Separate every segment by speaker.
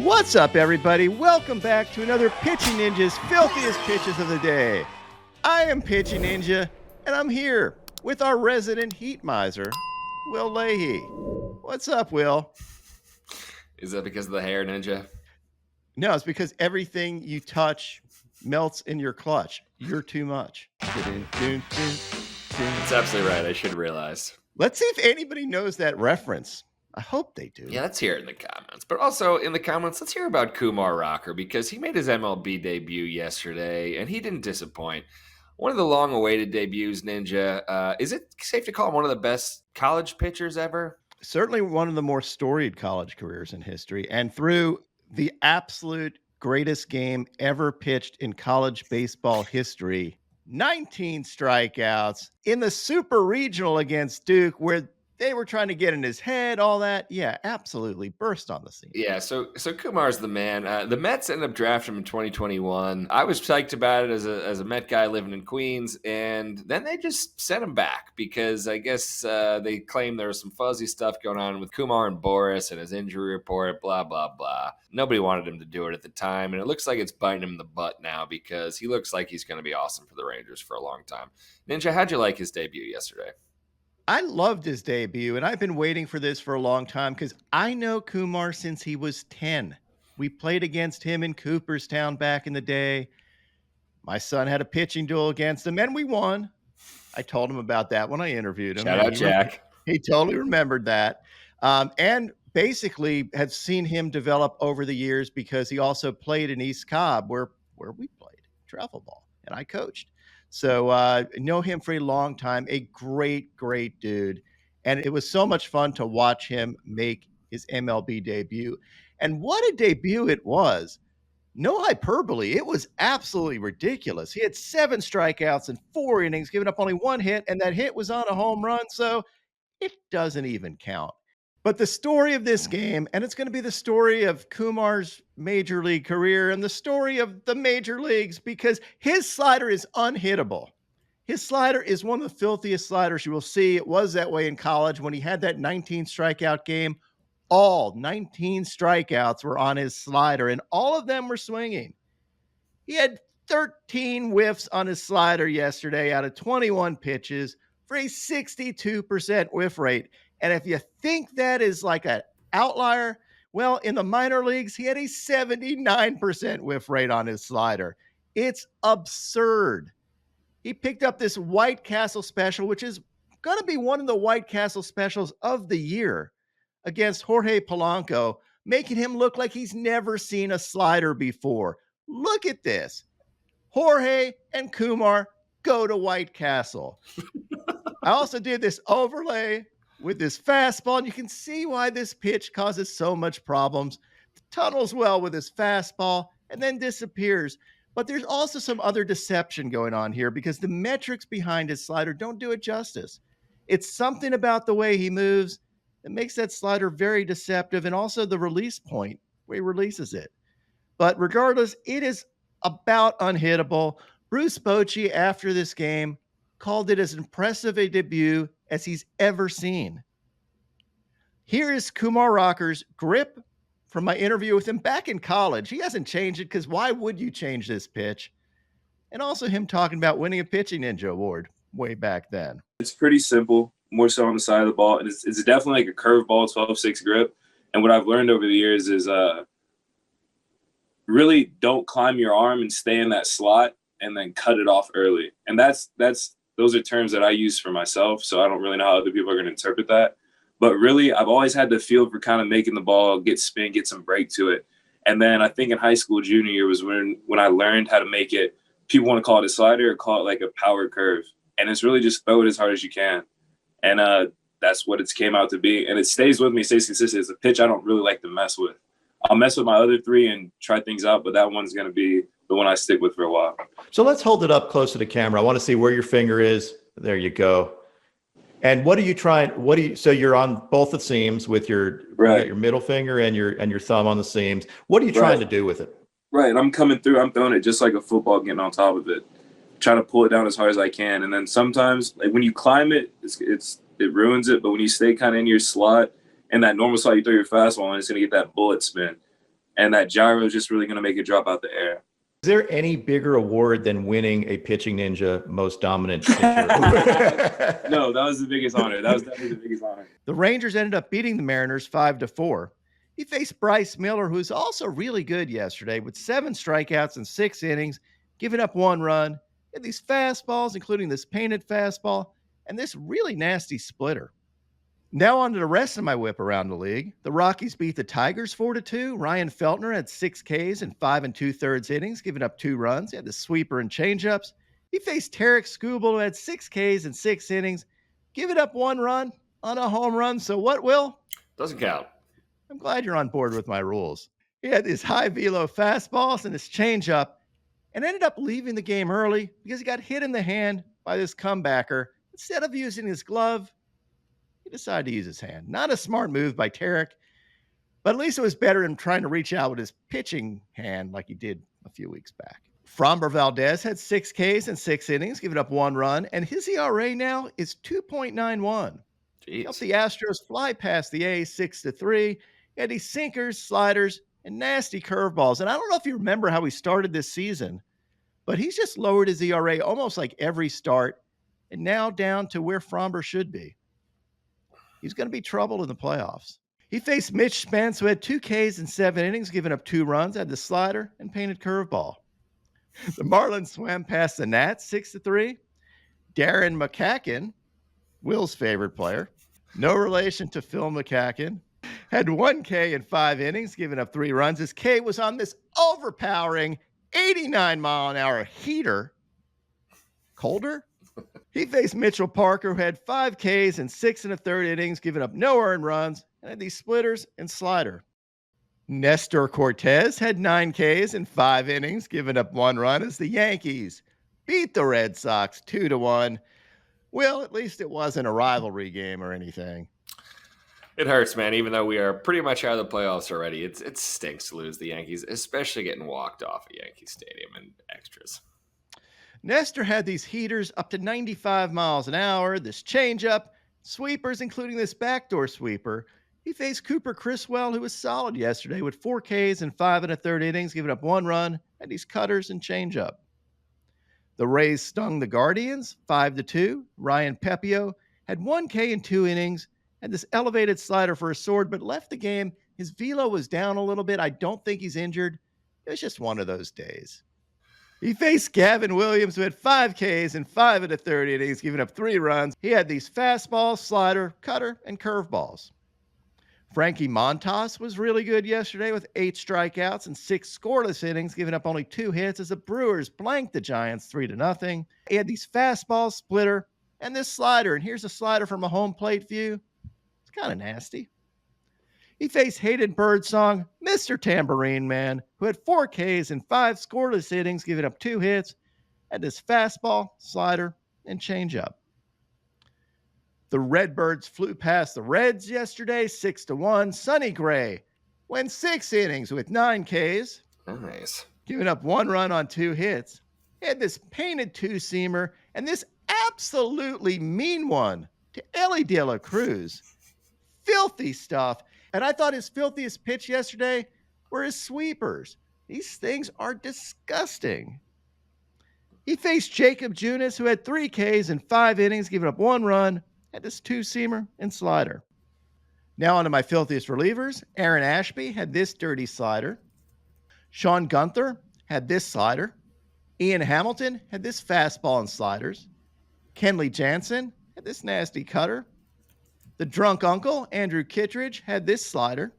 Speaker 1: What's up, everybody? Welcome back to another Pitching Ninja's Filthiest Pitches of the Day. I am Pitching Ninja, and I'm here with our resident heat miser, Will Leahey. What's up, Will?
Speaker 2: Is that because of the hair, Ninja?
Speaker 1: No, it's because everything you touch melts in your clutch. You're too much.
Speaker 2: That's absolutely right. I should realize.
Speaker 1: Let's see if anybody knows that reference. I hope they do.
Speaker 2: Yeah, let's hear it in the comments. But also in the comments, let's hear about Kumar Rocker because he made his MLB debut yesterday, and he didn't disappoint. One of the long-awaited debuts, Ninja. Is it safe to call him one of the best college pitchers ever?
Speaker 1: Certainly one of the more storied college careers in history. And through the absolute greatest game ever pitched in college baseball history, 19 strikeouts in the super regional against Duke, where they were trying to get in his head, all that. Yeah, absolutely burst on the scene.
Speaker 2: Yeah, so Kumar's the man. The Mets ended up drafting him in 2021. I was psyched about it as a Met guy living in Queens, and then they just sent him back because I guess they claimed there was some fuzzy stuff going on with Kumar and Boris and his injury report, blah, blah, blah. Nobody wanted him to do it at the time, and it looks like it's biting him in the butt now because he looks like he's going to be awesome for the Rangers for a long time. Ninja, how'd you like his debut yesterday?
Speaker 1: I loved his debut, and I've been waiting for this for a long time because I know Kumar since he was 10. We played against him in Cooperstown back in the day. My son had a pitching duel against him, and we won. I told him about that when I interviewed him.
Speaker 2: Shout out, Jack.
Speaker 1: He totally remembered that. And basically had seen him develop over the years because he also played in East Cobb where we played travel ball, and I coached. So know him for a long time, a great, great dude. And it was so much fun to watch him make his MLB debut. And what a debut it was. No hyperbole. It was absolutely ridiculous. He had 7 strikeouts in 4 innings, giving up only 1 hit, and that hit was on a home run. So it doesn't even count. But the story of this game, and it's going to be the story of Kumar's major league career and the story of the major leagues, because his slider is unhittable. His slider is one of the filthiest sliders you will see. It was that way in college when he had that 19 strikeout game. All 19 strikeouts were on his slider, and all of them were swinging. He had 13 whiffs on his slider yesterday out of 21 pitches for a 62% whiff rate. And if you think that is like an outlier, well, in the minor leagues, he had a 79% whiff rate on his slider. It's absurd. He picked up this White Castle special, which is going to be one of the White Castle specials of the year against Jorge Polanco, making him look like he's never seen a slider before. Look at this. Jorge and Kumar go to White Castle. I also did this overlay with this fastball, and you can see why this pitch causes so much problems. Tunnels well with his fastball and then disappears. But there's also some other deception going on here because the metrics behind his slider don't do it justice. It's something about the way he moves that makes that slider very deceptive, and also the release point where he releases it. But regardless, it is about unhittable. Bruce Bochy, after this game, called it as impressive a debut as he's ever seen. Here is Kumar Rocker's grip from my interview with him back in college. He hasn't changed it because why would you change this pitch? And also him talking about winning a Pitching Ninja award way back then.
Speaker 3: It's pretty simple, more so on the side of the ball. And it's definitely like a curveball 12-6 grip. And what I've learned over the years is really don't climb your arm and stay in that slot and then cut it off early. And those are terms that I use for myself, so I don't really know how other people are going to interpret that. But really, I've always had the feel for kind of making the ball get spin, get some break to it. And then I think in high school, junior year was when I learned how to make it. People want to call it a slider or call it like a power curve. And it's really just throw it as hard as you can. And that's what it's came out to be. And it stays with me, stays consistent. It's a pitch I don't really like to mess with. I'll mess with my other 3 and try things out, but that one's going to be the one I stick with for a while.
Speaker 4: So let's hold it up close to the camera. I want to see where your finger is. There you go. And what are you trying? So you're on both the seams with your middle finger and your thumb on the seams. What are you trying to do with it?
Speaker 3: Right. I'm coming through. I'm throwing it just like a football, getting on top of it, trying to pull it down as hard as I can. And then sometimes, like when you climb it, it ruins it. But when you stay kind of in your slot and that normal slot, you throw your fastball and it's going to get that bullet spin. and that gyro is just really going to make it drop out the air.
Speaker 4: Is there any bigger award than winning a Pitching Ninja Most Dominant Pitcher?
Speaker 3: No, that was the biggest honor. That was definitely the biggest honor.
Speaker 1: The Rangers ended up beating the Mariners 5-4. He faced Bryce Miller, who's also really good yesterday, with 7 strikeouts in 6 innings, giving up 1 run. And these fastballs, including this painted fastball and this really nasty splitter. Now on to the rest of my whip around the league. The Rockies beat the Tigers 4-2. Ryan Feltner had 6 Ks in 5 2/3 innings, giving up 2 runs. He had the sweeper and changeups. He faced Tarek Skubal, who had 6 Ks in 6 innings, giving up 1 run on a home run. So what, Will?
Speaker 2: Doesn't count.
Speaker 1: I'm glad you're on board with my rules. He had his high velo fastballs and his changeup, and ended up leaving the game early because he got hit in the hand by this comebacker. Instead of using his glove, he decided to use his hand. Not a smart move by Tarek, but at least it was better than trying to reach out with his pitching hand like he did a few weeks back. Framber Valdez had 6 Ks in 6 innings, giving up 1 run, and his ERA now is 2.91. He helped the Astros fly past the A's 6-3. He had these sinkers, sliders, and nasty curveballs. And I don't know if you remember how he started this season, but he's just lowered his ERA almost like every start, and now down to where Framber should be. He's going to be trouble in the playoffs. He faced Mitch Spence, who had 2 Ks in 7 innings, giving up 2 runs, had the slider and painted curveball. The Marlins swam past the Nats 6-3. Darren McCacken, Will's favorite player, no relation to Phil McCacken, had 1 K in 5 innings, giving up 3 runs. His K was on this overpowering 89-mile-an-hour heater. Colder? He faced Mitchell Parker, who had 5 Ks in 6 1/3 innings, giving up no earned runs, and had these splitters and slider. Nestor Cortez had 9 Ks in 5 innings, giving up 1 run as the Yankees beat the Red Sox 2-1. Well, at least it wasn't a rivalry game or anything.
Speaker 2: It hurts, man, even though we are pretty much out of the playoffs already. It stinks to lose the Yankees, especially getting walked off at Yankee Stadium and extras.
Speaker 1: Nestor had these heaters up to 95 miles an hour, this changeup, sweepers, including this backdoor sweeper. He faced Cooper Criswell, who was solid yesterday with 4 Ks in 5 1/3 innings, giving up 1 run, and these cutters and changeup. The Rays stung the Guardians 5-2. Ryan Pepio had 1 K in 2 innings, had this elevated slider for a sword, but left the game. His velo was down a little bit. I don't think he's injured. It was just one of those days. He faced Gavin Williams, who had 5 Ks in 5 1/3 innings, giving up 3 runs. He had these fastballs, slider, cutter, and curveballs. Frankie Montas was really good yesterday with 8 strikeouts and 6 scoreless innings, giving up only 2 hits as the Brewers blanked the Giants 3-0. He had these fastballs, splitter, and this slider. And here's a slider from a home plate view. It's kind of nasty. He faced Hayden Birdsong, Mr. Tambourine Man, who had 4 Ks in 5 scoreless innings, giving up 2 hits, and this fastball, slider, and changeup. The Redbirds flew past the Reds yesterday, 6-1. Sonny Gray went 6 innings with 9 Ks.
Speaker 2: Nice.
Speaker 1: Giving up 1 run on 2 hits. He had this painted 2-seamer and this absolutely mean one to Ellie De La Cruz. Filthy stuff. And I thought his filthiest pitch yesterday were his sweepers. These things are disgusting. He faced Jacob Junis, who had 3 Ks in 5 innings, giving up 1 run, had this 2-seamer and slider. Now on to my filthiest relievers. Aaron Ashby had this dirty slider. Sean Gunther had this slider. Ian Hamilton had this fastball and sliders. Kenley Jansen had this nasty cutter. The drunk uncle, Andrew Kittredge, had this slider.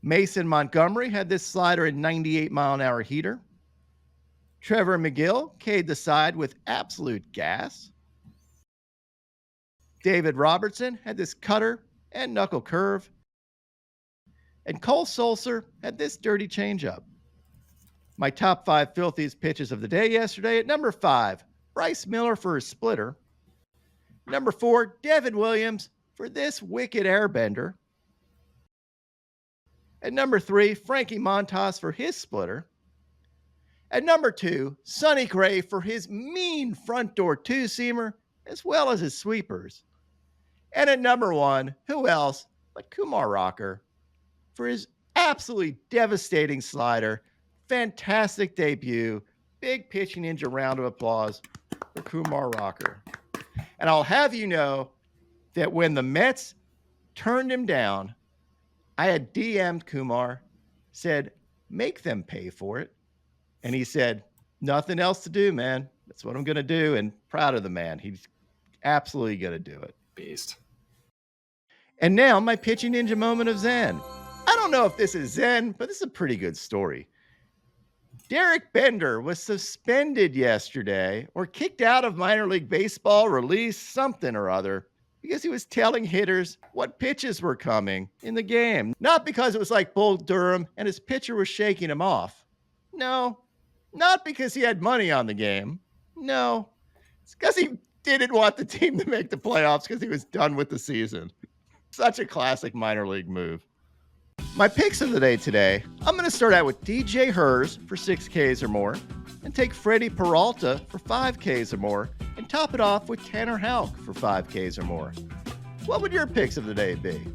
Speaker 1: Mason Montgomery had this slider and 98-mile-an-hour heater. Trevor McGill K'd the side with absolute gas. David Robertson had this cutter and knuckle curve. And Cole Sulser had this dirty changeup. My top 5 filthiest pitches of the day yesterday. At number 5, Bryce Miller for his splitter. Number 4, Devin Williams for this wicked airbender. At number 3, Frankie Montas for his splitter. At number 2, Sonny Gray for his mean front door 2-seamer, as well as his sweepers. And at number 1, who else but Kumar Rocker for his Absolutely devastating slider. Fantastic debut. Big pitching ninja round of applause for Kumar Rocker. And I'll have you know that when the Mets turned him down, I had DM'd Kumar, said, make them pay for it. And he said, nothing else to do, man. That's what I'm going to do. And proud of the man. He's absolutely going to do it.
Speaker 2: Beast.
Speaker 1: And now my pitching ninja moment of Zen. I don't know if this is Zen, but this is a pretty good story. Derek Bender was suspended yesterday or kicked out of minor league baseball, released something or other, because he was telling hitters what pitches were coming in the game. Not because it was like Bull Durham and his pitcher was shaking him off. No, not because he had money on the game. No, it's because he didn't want the team to make the playoffs because he was done with the season. Such a classic minor league move. My picks of the day today, I'm going to start out with DJ Hers for 6 Ks or more, and take Freddie Peralta for 5 Ks or more, and top it off with Tanner Houck for 5 Ks or more. What would your picks of the day be?